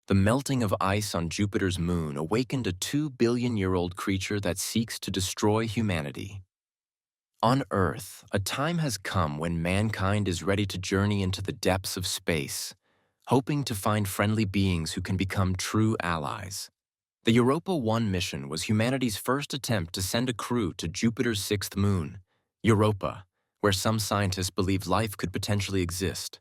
The melting of ice on Jupiter's moon awakened a 2 billion-year-old creature that seeks to destroy humanity. On Earth, a time has come when mankind is ready to journey into the depths of space, hoping to find friendly beings who can become true allies. The Europa 1 mission was humanity's first attempt to send a crew to Jupiter's sixth moon, Europa, where some scientists believed life could potentially exist.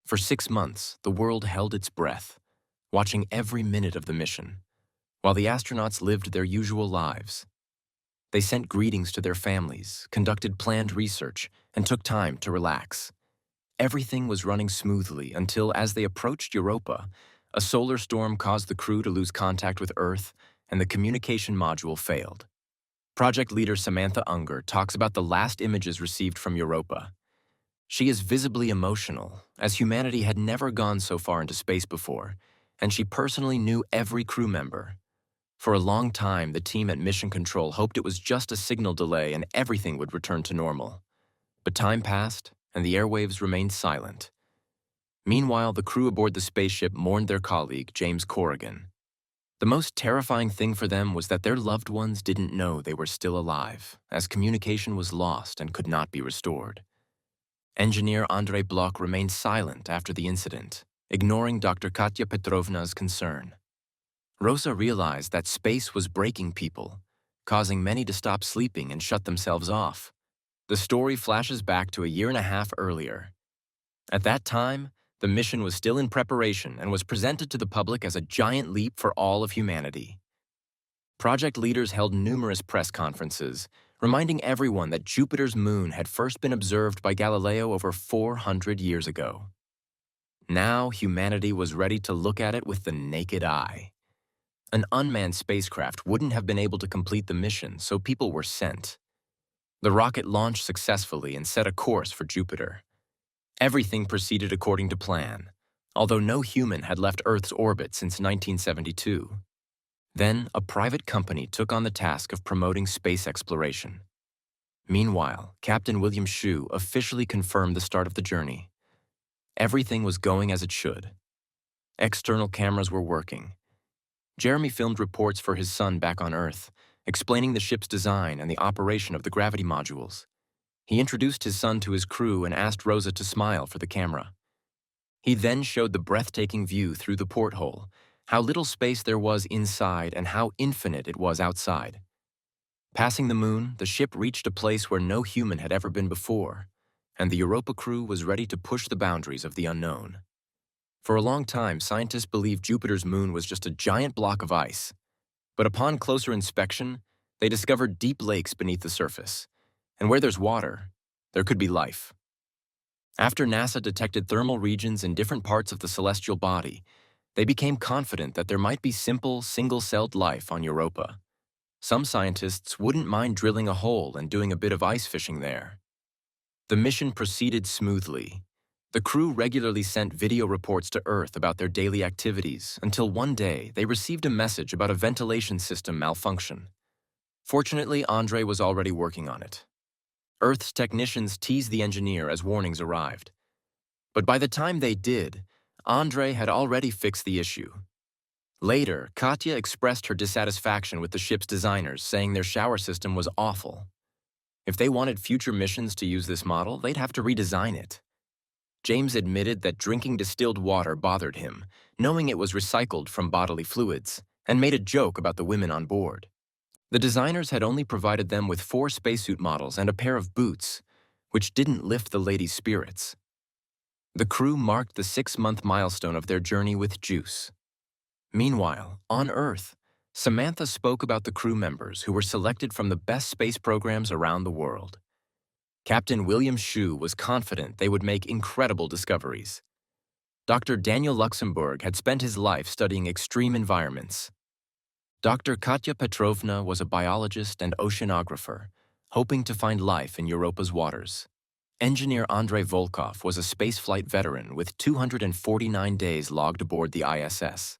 For 6 months, the world held its breath, watching every minute of the mission, while the astronauts lived their usual lives. They sent greetings to their families, conducted planned research, and took time to relax. Everything was running smoothly until, as they approached Europa, a solar storm caused the crew to lose contact with Earth, and the communication module failed. Project leader Samantha Unger talks about the last images received from Europa. She is visibly emotional, as humanity had never gone so far into space before, and she personally knew every crew member. For a long time, the team at Mission Control hoped it was just a signal delay and everything would return to normal. But time passed, and the airwaves remained silent. Meanwhile, the crew aboard the spaceship mourned their colleague, James Corrigan. The most terrifying thing for them was that their loved ones didn't know they were still alive, as communication was lost and could not be restored. Engineer Andrei Bloch remained silent after the incident, ignoring Dr. Katya Petrovna's concern. Rosa realized that space was breaking people, causing many to stop sleeping and shut themselves off. The story flashes back to a year and a half earlier. At that time, the mission was still in preparation and was presented to the public as a giant leap for all of humanity. Project leaders held numerous press conferences, reminding everyone that Jupiter's moon had first been observed by Galileo over 400 years ago. Now, humanity was ready to look at it with the naked eye. An unmanned spacecraft wouldn't have been able to complete the mission, so people were sent. The rocket launched successfully and set a course for Jupiter. Everything proceeded according to plan, although no human had left Earth's orbit since 1972. Then, a private company took on the task of promoting space exploration. Meanwhile, Captain William Shue officially confirmed the start of the journey. Everything was going as it should. External cameras were working. Jeremy filmed reports for his son back on Earth, explaining the ship's design and the operation of the gravity modules. He introduced his son to his crew and asked Rosa to smile for the camera. He then showed the breathtaking view through the porthole, how little space there was inside and how infinite it was outside. Passing the moon, the ship reached a place where no human had ever been before, and the Europa crew was ready to push the boundaries of the unknown. For a long time, scientists believed Jupiter's moon was just a giant block of ice. But upon closer inspection, they discovered deep lakes beneath the surface. And where there's water, there could be life. After NASA detected thermal regions in different parts of the celestial body, they became confident that there might be simple, single-celled life on Europa. Some scientists wouldn't mind drilling a hole and doing a bit of ice fishing there. The mission proceeded smoothly. The crew regularly sent video reports to Earth about their daily activities until one day they received a message about a ventilation system malfunction. Fortunately, Andre was already working on it. Earth's technicians teased the engineer as warnings arrived. But by the time they did, Andre had already fixed the issue. Later, Katya expressed her dissatisfaction with the ship's designers, saying their shower system was awful. If they wanted future missions to use this model, they'd have to redesign it. James admitted that drinking distilled water bothered him, knowing it was recycled from bodily fluids, and made a joke about the women on board. The designers had only provided them with 4 spacesuit models and a pair of boots, which didn't lift the ladies' spirits. The crew marked the 6-month milestone of their journey with juice. Meanwhile, on Earth, Samantha spoke about the crew members who were selected from the best space programs around the world. Captain William Shue was confident they would make incredible discoveries. Dr. Daniel Luxembourg had spent his life studying extreme environments. Dr. Katya Petrovna was a biologist and oceanographer, hoping to find life in Europa's waters. Engineer Andrei Volkov was a spaceflight veteran with 249 days logged aboard the ISS.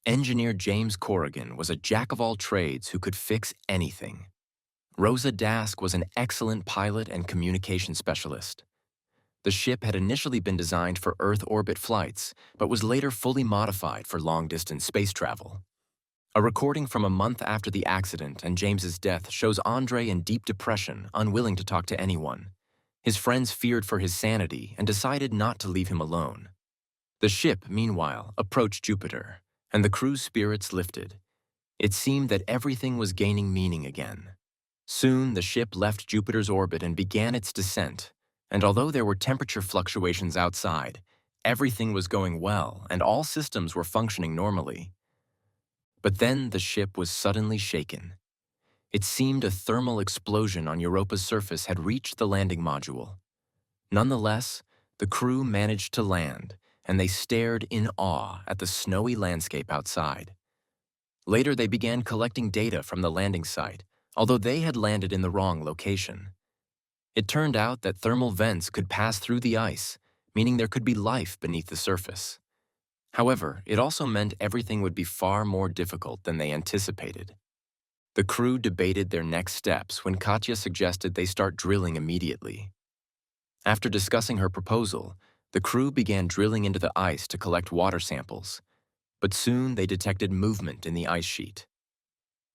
Engineer James Corrigan was a jack-of-all-trades who could fix anything. Rosa Dask was an excellent pilot and communication specialist. The ship had initially been designed for Earth orbit flights, but was later fully modified for long-distance space travel. A recording from a month after the accident and James's death shows Andre in deep depression, unwilling to talk to anyone. His friends feared for his sanity and decided not to leave him alone. The ship, meanwhile, approached Jupiter, and the crew's spirits lifted. It seemed that everything was gaining meaning again. Soon, the ship left Jupiter's orbit and began its descent, and although there were temperature fluctuations outside, everything was going well and all systems were functioning normally. But then the ship was suddenly shaken. It seemed a thermal explosion on Europa's surface had reached the landing module. Nonetheless, the crew managed to land, and they stared in awe at the snowy landscape outside. Later, they began collecting data from the landing site, although they had landed in the wrong location. It turned out that thermal vents could pass through the ice, meaning there could be life beneath the surface. However, it also meant everything would be far more difficult than they anticipated. The crew debated their next steps when Katya suggested they start drilling immediately. After discussing her proposal, the crew began drilling into the ice to collect water samples, but soon they detected movement in the ice sheet.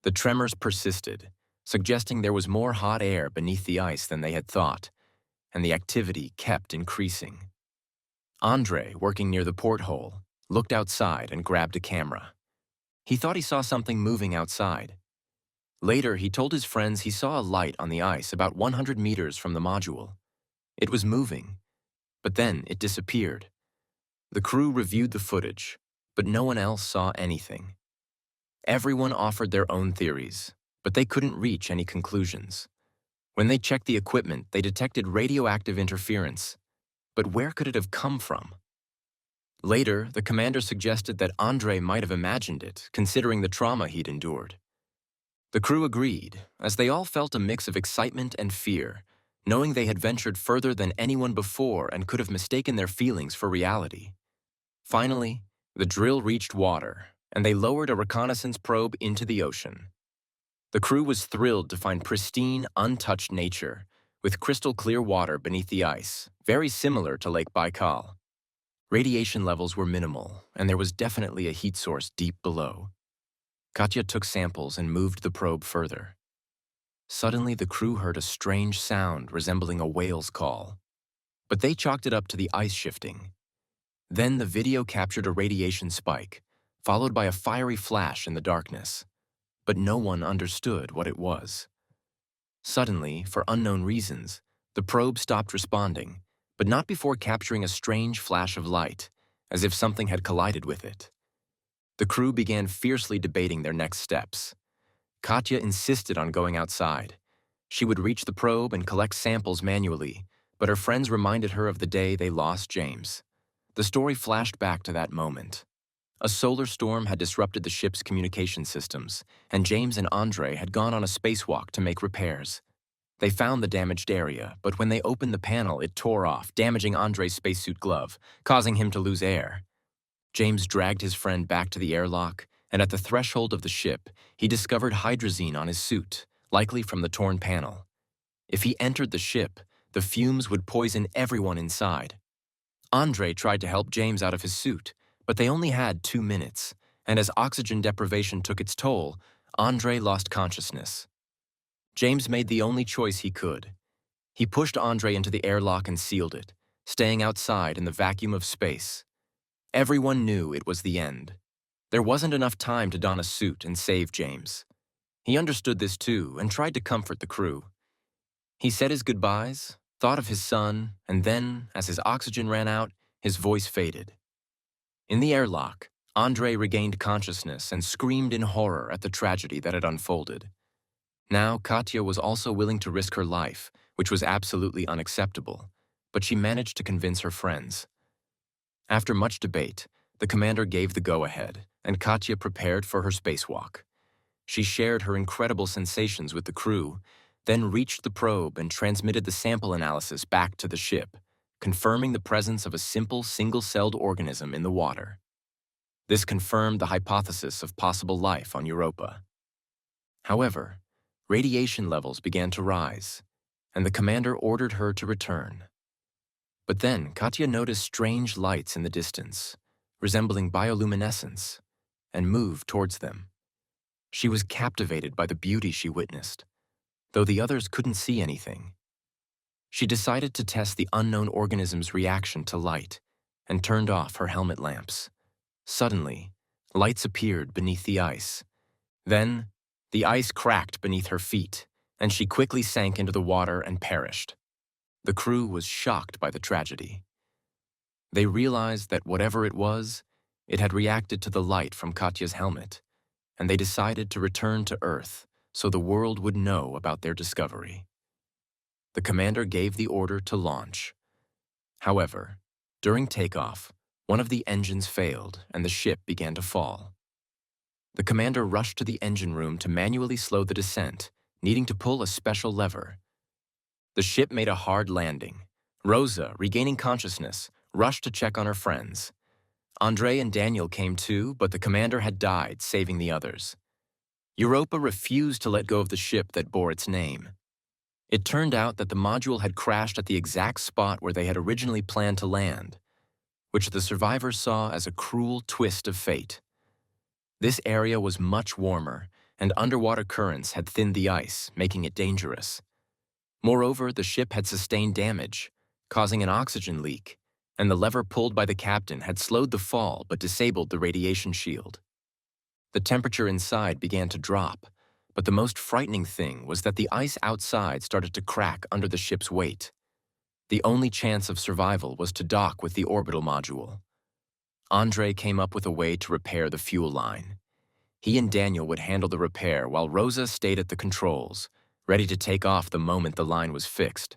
The tremors persisted, suggesting there was more hot air beneath the ice than they had thought, and the activity kept increasing. Andre, working near the porthole, looked outside and grabbed a camera. He thought he saw something moving outside. Later, he told his friends he saw a light on the ice about 100 meters from the module. It was moving, but then it disappeared. The crew reviewed the footage, but no one else saw anything. Everyone offered their own theories, but they couldn't reach any conclusions. When they checked the equipment, they detected radioactive interference. But where could it have come from? Later, the commander suggested that Andre might have imagined it, considering the trauma he'd endured. The crew agreed, as they all felt a mix of excitement and fear, knowing they had ventured further than anyone before and could have mistaken their feelings for reality. Finally, the drill reached water, and they lowered a reconnaissance probe into the ocean. The crew was thrilled to find pristine, untouched nature, with crystal-clear water beneath the ice, very similar to Lake Baikal. Radiation levels were minimal, and there was definitely a heat source deep below. Katya took samples and moved the probe further. Suddenly, the crew heard a strange sound resembling a whale's call, but they chalked it up to the ice shifting. Then the video captured a radiation spike, followed by a fiery flash in the darkness, but no one understood what it was. Suddenly, for unknown reasons, the probe stopped responding, but not before capturing a strange flash of light, as if something had collided with it. The crew began fiercely debating their next steps. Katya insisted on going outside. She would reach the probe and collect samples manually, but her friends reminded her of the day they lost James. The story flashed back to that moment. A solar storm had disrupted the ship's communication systems, and James and Andre had gone on a spacewalk to make repairs. They found the damaged area, but when they opened the panel, it tore off, damaging Andre's spacesuit glove, causing him to lose air. James dragged his friend back to the airlock, and at the threshold of the ship, he discovered hydrazine on his suit, likely from the torn panel. If he entered the ship, the fumes would poison everyone inside. Andre tried to help James out of his suit, but they only had 2 minutes, and as oxygen deprivation took its toll, Andre lost consciousness. James made the only choice he could. He pushed Andre into the airlock and sealed it, staying outside in the vacuum of space. Everyone knew it was the end. There wasn't enough time to don a suit and save James. He understood this too and tried to comfort the crew. He said his goodbyes, thought of his son, and then, as his oxygen ran out, his voice faded. In the airlock, Andre regained consciousness and screamed in horror at the tragedy that had unfolded. Now, Katya was also willing to risk her life, which was absolutely unacceptable, but she managed to convince her friends. After much debate, the commander gave the go-ahead, and Katya prepared for her spacewalk. She shared her incredible sensations with the crew, then reached the probe and transmitted the sample analysis back to the ship, confirming the presence of a simple single-celled organism in the water. This confirmed the hypothesis of possible life on Europa. However, radiation levels began to rise, and the commander ordered her to return. But then Katya noticed strange lights in the distance, resembling bioluminescence, and moved towards them. She was captivated by the beauty she witnessed, though the others couldn't see anything. She decided to test the unknown organism's reaction to light and turned off her helmet lamps. Suddenly, lights appeared beneath the ice. Then, the ice cracked beneath her feet, and she quickly sank into the water and perished. The crew was shocked by the tragedy. They realized that whatever it had reacted to the light from Katya's helmet, and they decided to return to Earth so the world would know about their discovery. The commander gave the order to launch. However, during takeoff, one of the engines failed and the ship began to fall. The commander rushed to the engine room to manually slow the descent, needing to pull a special lever. The ship made a hard landing. Rosa, regaining consciousness, rushed to check on her friends. Andre and Daniel came too, but the commander had died, saving the others. Europa refused to let go of the ship that bore its name. It turned out that the module had crashed at the exact spot where they had originally planned to land, which the survivors saw as a cruel twist of fate. This area was much warmer, and underwater currents had thinned the ice, making it dangerous. Moreover, the ship had sustained damage, causing an oxygen leak, and the lever pulled by the captain had slowed the fall but disabled the radiation shield. The temperature inside began to drop, but the most frightening thing was that the ice outside started to crack under the ship's weight. The only chance of survival was to dock with the orbital module. Andre came up with a way to repair the fuel line. He and Daniel would handle the repair while Rosa stayed at the controls, ready to take off the moment the line was fixed.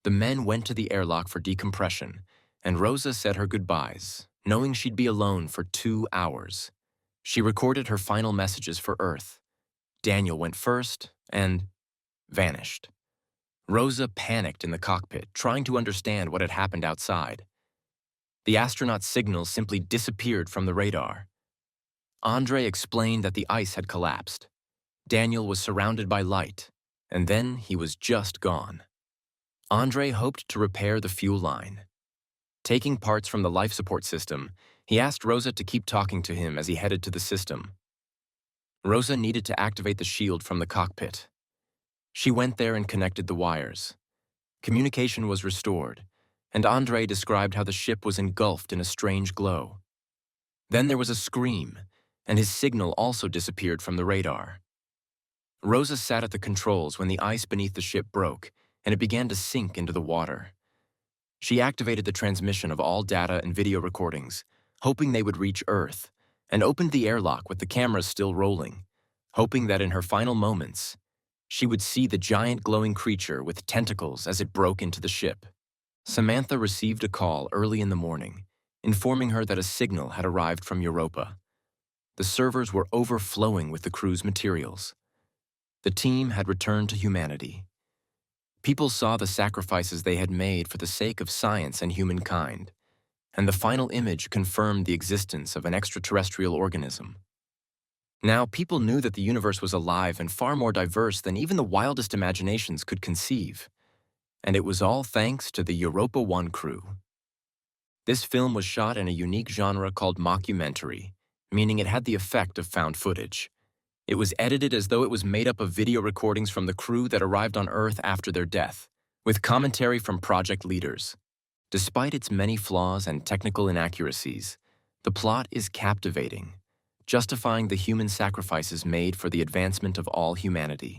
The men went to the airlock for decompression, and Rosa said her goodbyes, knowing she'd be alone for 2 hours. She recorded her final messages for Earth. Daniel went first and vanished. Rosa panicked in the cockpit, trying to understand what had happened outside. The astronaut's signals simply disappeared from the radar. Andre explained that the ice had collapsed. Daniel was surrounded by light, and then he was just gone. Andre hoped to repair the fuel line. Taking parts from the life support system, he asked Rosa to keep talking to him as he headed to the system. Rosa needed to activate the shield from the cockpit. She went there and connected the wires. Communication was restored, and Andre described how the ship was engulfed in a strange glow. Then there was a scream, and his signal also disappeared from the radar. Rosa sat at the controls when the ice beneath the ship broke, and it began to sink into the water. She activated the transmission of all data and video recordings, hoping they would reach Earth, and opened the airlock with the cameras still rolling, hoping that in her final moments, she would see the giant glowing creature with tentacles as it broke into the ship. Samantha received a call early in the morning, informing her that a signal had arrived from Europa. The servers were overflowing with the crew's materials. The team had returned to humanity. People saw the sacrifices they had made for the sake of science and humankind, and the final image confirmed the existence of an extraterrestrial organism. Now, people knew that the universe was alive and far more diverse than even the wildest imaginations could conceive. And it was all thanks to the Europa 1 crew. This film was shot in a unique genre called mockumentary, meaning it had the effect of found footage. It was edited as though it was made up of video recordings from the crew that arrived on Earth after their death, with commentary from project leaders. Despite its many flaws and technical inaccuracies, the plot is captivating, justifying the human sacrifices made for the advancement of all humanity.